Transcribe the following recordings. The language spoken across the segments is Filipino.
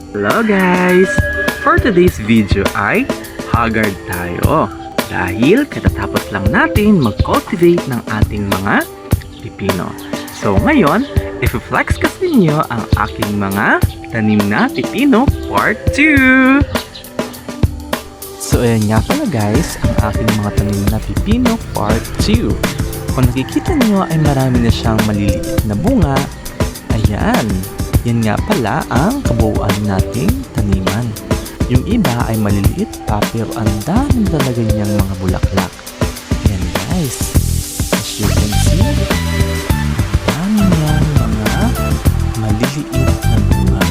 Hello guys! For today's video ay haggard tayo dahil katatapos lang natin mag-cultivate ng ating mga pipino. So ngayon, i-flex ko sa inyo ang aking mga tanim na pipino part 2! So ayan nga pala guys, ang aking mga tanim na pipino part 2. Kung nakikita niyo ay marami na siyang maliliit na bunga. Ayan! Yan nga pala ang kabuuan nating taniman. Yung iba ay maliliit pa pero ang dami talaga niyang mga bulaklak. Yan guys. As you can see, ang dami niyang mga maliliit na bunga.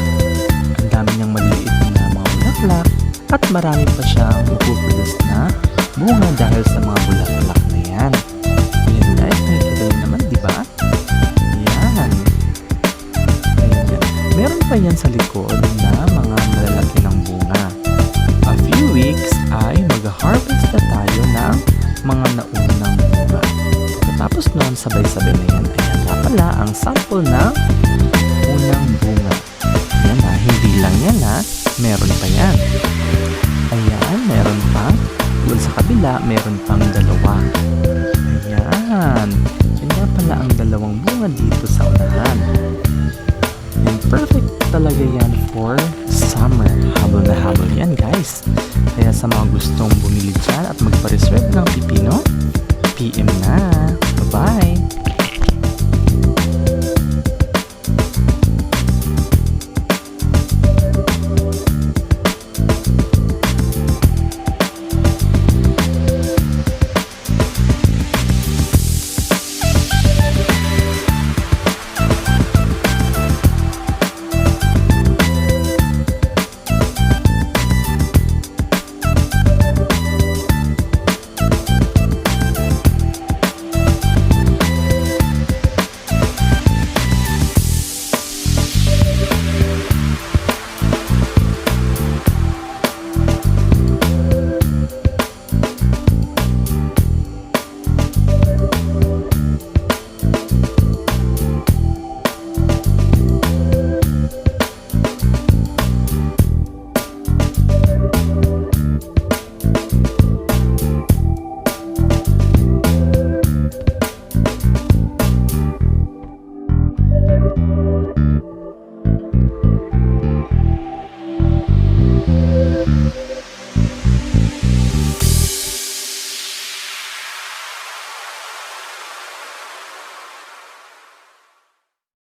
Ang dami niyang maliliit na mga bulaklak at marami pa siyang mapuproduce na bunga dahil sa mga bulaklak na yan. Yan guys, nakikita niyo naman, di ba? Meron pa yan sa likod na mga malalaki ng bunga. A few weeks ay mag-harvest na tayo ng mga naunang bunga. Pagkatapos noon, sabay-sabay na yan. Ayan na pala ang sample ng unang bunga. Yan na, hindi lang yan ha. Meron pa yan. Ayan, meron pa. Doon sa kabila, meron pang dalawa. Ayan. Yan nga pala ang dalawang bunga dito sa unahan. And perfect talaga yan for summer. Habol na habol yan guys. Kaya sa mga gustong bumili dyan at magpa-reserve ng pipino, PM na. Bye-bye!